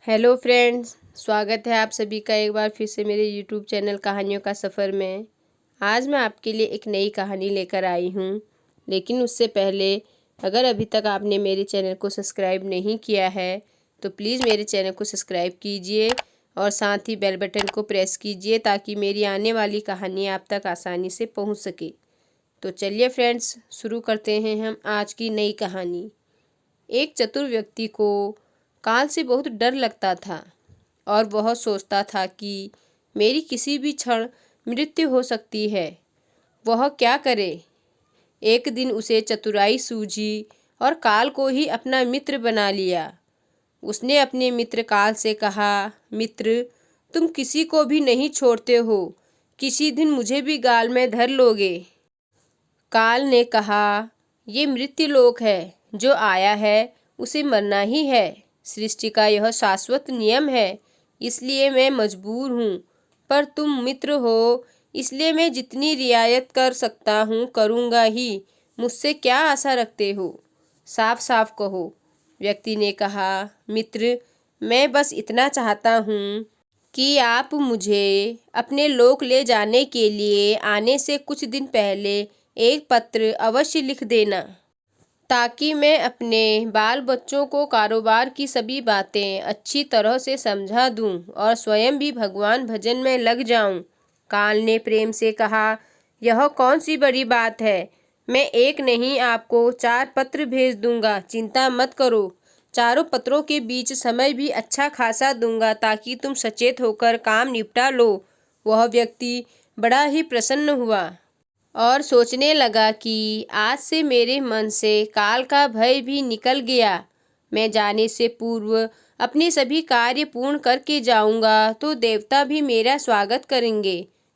Hello friends, स्वागत है आप सभी का एक बार फिर से मेरे यूट्यूब चैनल कहानियों का सफ़र में। आज मैं आपके लिए एक नई कहानी लेकर आई हूँ, लेकिन उससे पहले अगर अभी तक आपने मेरे चैनल को सब्सक्राइब नहीं किया है तो प्लीज़ मेरे चैनल को सब्सक्राइब कीजिए और साथ ही बेल बटन को प्रेस कीजिए ताकि मेरी आने वाली कहानी आप तक आसानी से पहुँच सके। तो चलिए फ्रेंड्स, शुरू करते हैं हम आज की नई कहानी। एक चतुर व्यक्ति को काल से बहुत डर लगता था और वह सोचता था कि मेरी किसी भी क्षण मृत्यु हो सकती है। वह क्या करे। एक दिन उसे चतुराई सूझी और काल को ही अपना मित्र बना लिया। उसने अपने मित्र काल से कहा, मित्र, तुम किसी को भी नहीं छोड़ते हो, किसी दिन मुझे भी गाल में धर लोगे। काल ने कहा, ये मृत्यु लोक है, जो आया है उसे मरना ही है। सृष्टि का यह शाश्वत नियम है, इसलिए मैं मजबूर हूँ। पर तुम मित्र हो, इसलिए मैं जितनी रियायत कर सकता हूँ करूँगा ही। मुझसे क्या आशा रखते हो, साफ साफ कहो। व्यक्ति ने कहा, मित्र, मैं बस इतना चाहता हूँ कि आप मुझे अपने लोक ले जाने के लिए आने से कुछ दिन पहले एक पत्र अवश्य लिख देना, ताकि मैं अपने बाल बच्चों को कारोबार की सभी बातें अच्छी तरह से समझा दूं और स्वयं भी भगवान भजन में लग जाऊं। काल ने प्रेम से कहा, यह कौन सी बड़ी बात है। मैं एक नहीं आपको 4 पत्र भेज दूंगा, चिंता मत करो। चारों पत्रों के बीच समय भी अच्छा खासा दूंगा ताकि तुम सचेत होकर काम निपटा लो। वह व्यक्ति बड़ा ही प्रसन्न हुआ और सोचने लगा कि आज से मेरे मन से काल का भय भी निकल गया। मैं जाने से पूर्व अपने सभी कार्य पूर्ण करके जाऊंगा तो देवता भी मेरा स्वागत करेंगे।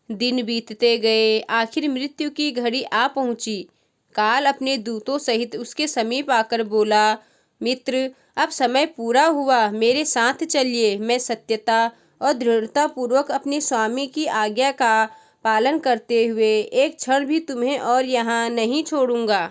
दिन बीतते गए, आखिर मृत्यु की घड़ी आ पहुंची। काल अपने दूतों सहित उसके समीप आकर बोला, मित्र, अब समय पूरा हुआ, मेरे साथ चलिए। मैं सत्यता और दृढ़ता पूर्वक अपने स्वामी की आज्ञा का पालन करते हुए एक क्षण भी तुम्हें और यहाँ नहीं छोड़ूंगा।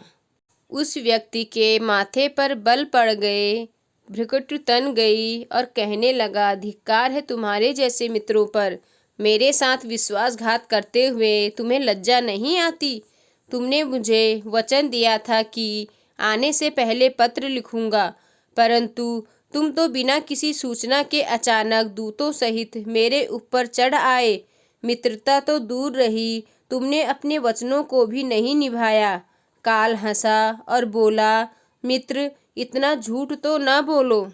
उस व्यक्ति के माथे पर बल पड़ गए, भ्रुकुट तन गई और कहने लगा, धिक्कार है तुम्हारे जैसे मित्रों पर। मेरे साथ विश्वासघात करते हुए तुम्हें लज्जा नहीं आती। तुमने मुझे वचन दिया था कि आने से पहले पत्र लिखूंगा, परंतु तुम तो बिना किसी सूचना के अचानक दूतों सहित मेरे ऊपर चढ़ आए। मित्रता तो दूर रही, तुमने अपने वचनों को भी नहीं निभाया। काल हंसा और बोला, मित्र, इतना झूठ तो ना बोलो।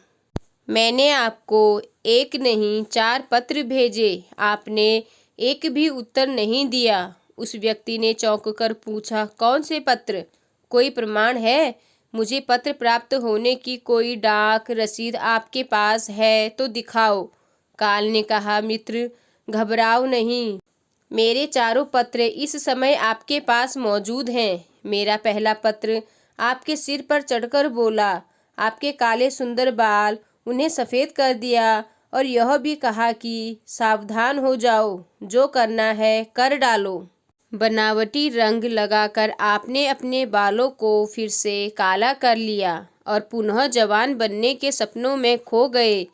मैंने आपको एक नहीं 4 पत्र भेजे, आपने एक भी उत्तर नहीं दिया। उस व्यक्ति ने चौंक कर पूछा, कौन से पत्र? कोई प्रमाण है? मुझे पत्र प्राप्त होने की कोई डाक रसीद आपके पास है तो दिखाओ। काल ने कहा, मित्र, घबराओ नहीं, मेरे चारों पत्र इस समय आपके पास मौजूद हैं। मेरा पहला पत्र आपके सिर पर चढ़कर बोला, आपके काले सुंदर बाल उन्हें सफ़ेद कर दिया और यह भी कहा कि सावधान हो जाओ, जो करना है कर डालो। बनावटी रंग लगाकर आपने अपने बालों को फिर से काला कर लिया और पुनः जवान बनने के सपनों में खो गए।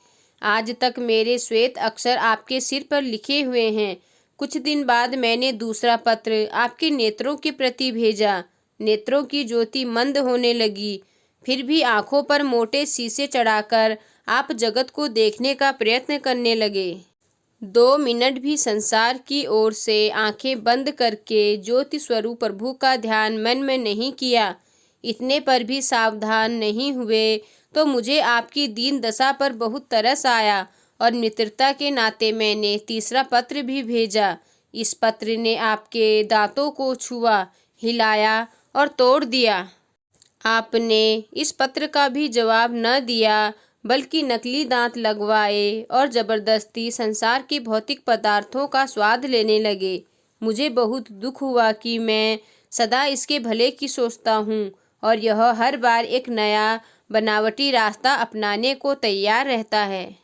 आज तक मेरे श्वेत अक्षर आपके सिर पर लिखे हुए हैं। कुछ दिन बाद मैंने दूसरा पत्र आपके नेत्रों के प्रति भेजा। नेत्रों की ज्योति मंद होने लगी, फिर भी आंखों पर मोटे शीशे चढ़ाकर आप जगत को देखने का प्रयत्न करने लगे। 2 मिनट भी संसार की ओर से आंखें बंद करके ज्योति स्वरूप प्रभु का ध्यान मन में नहीं किया। इतने पर भी सावधान नहीं हुए तो मुझे आपकी दीन दशा पर बहुत तरस आया और मित्रता के नाते मैंने तीसरा पत्र भी भेजा। इस पत्र ने आपके दांतों को छुआ, हिलाया और तोड़ दिया। आपने इस पत्र का भी जवाब न दिया, बल्कि नकली दांत लगवाए और जबरदस्ती संसार के भौतिक पदार्थों का स्वाद लेने लगे। मुझे बहुत दुख हुआ कि मैं सदा इसके भले की सोचता हूँ और यह हर बार एक नया बनावटी रास्ता अपनाने को तैयार रहता है।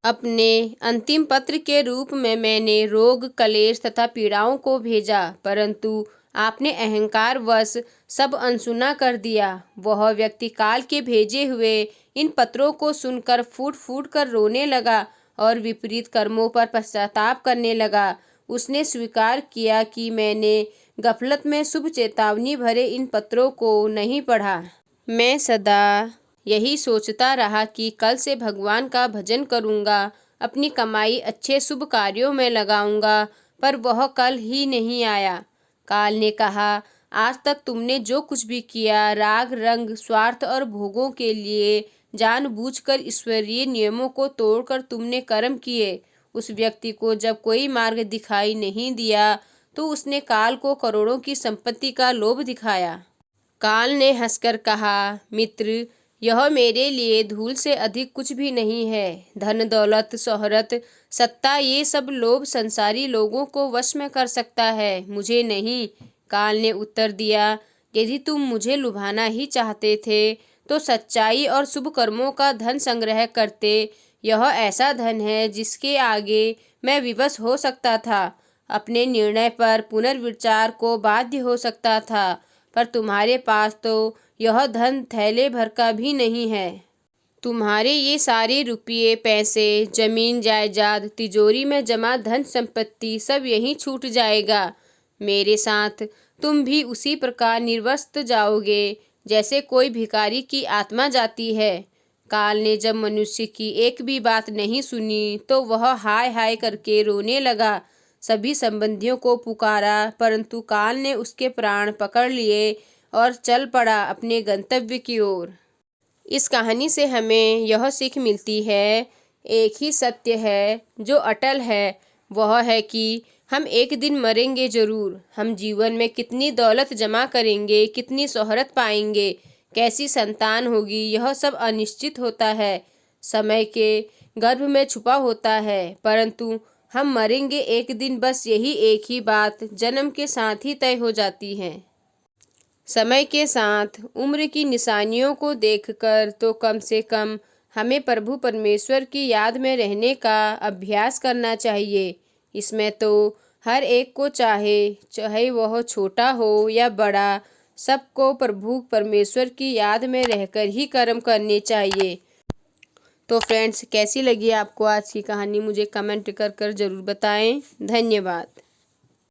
अपने अंतिम पत्र के रूप में मैंने रोग, कलेश तथा पीड़ाओं को भेजा, परंतु आपने अहंकारवश सब अनसुना कर दिया। वह व्यक्ति काल के भेजे हुए इन पत्रों को सुनकर फूट फूट कर रोने लगा और विपरीत कर्मों पर पश्चाताप करने लगा। उसने स्वीकार किया कि मैंने गफलत में शुभ चेतावनी भरे इन पत्रों को नहीं पढ़ा। मैं सदा यही सोचता रहा कि कल से भगवान का भजन करूँगा, अपनी कमाई अच्छे शुभ कार्यों में लगाऊंगा, पर वह कल ही नहीं आया। काल ने कहा, आज तक तुमने जो कुछ भी किया, राग रंग स्वार्थ और भोगों के लिए जानबूझकर ईश्वरीय नियमों को तोड़कर तुमने कर्म किए। उस व्यक्ति को जब कोई मार्ग दिखाई नहीं दिया तो उसने काल को करोड़ों की संपत्ति का लोभ दिखाया। काल ने हंसकर कहा, मित्र, यह मेरे लिए धूल से अधिक कुछ भी नहीं है। धन दौलत शोहरत सत्ता ये सब लोभ संसारी लोगों को वश में कर सकता है, मुझे नहीं। काल ने उत्तर दिया, यदि तुम मुझे लुभाना ही चाहते थे तो सच्चाई और शुभ कर्मों का धन संग्रह करते। यह ऐसा धन है जिसके आगे मैं विवश हो सकता था, अपने निर्णय पर पुनर्विचार को बाध्य हो सकता था, पर तुम्हारे पास तो यह धन थैले भर का भी नहीं है। तुम्हारे ये सारे रुपये पैसे, जमीन जायदाद, तिजोरी में जमा धन संपत्ति सब यहीं छूट जाएगा। मेरे साथ तुम भी उसी प्रकार निर्वस्त्र जाओगे जैसे कोई भिखारी की आत्मा जाती है। काल ने जब मनुष्य की एक भी बात नहीं सुनी तो वह हाय हाय करके रोने लगा। सभी संबंधियों को पुकारा, परंतु काल ने उसके प्राण पकड़ लिए और चल पड़ा अपने गंतव्य की ओर। इस कहानी से हमें यह सीख मिलती है, एक ही सत्य है जो अटल है, वह है कि हम एक दिन मरेंगे जरूर। हम जीवन में कितनी दौलत जमा करेंगे, कितनी शोहरत पाएंगे, कैसी संतान होगी, यह सब अनिश्चित होता है, समय के गर्भ में छुपा होता है, परंतु हम मरेंगे एक दिन, बस यही एक ही बात जन्म के साथ ही तय हो जाती है। समय के साथ उम्र की निशानियों को देखकर तो कम से कम हमें प्रभु परमेश्वर की याद में रहने का अभ्यास करना चाहिए। इसमें तो हर एक को चाहे वह छोटा हो या बड़ा, सबको प्रभु परमेश्वर की याद में रहकर ही कर्म करने चाहिए। तो फ्रेंड्स, कैसी लगी आपको आज की कहानी, मुझे कमेंट कर ज़रूर बताएं। धन्यवाद।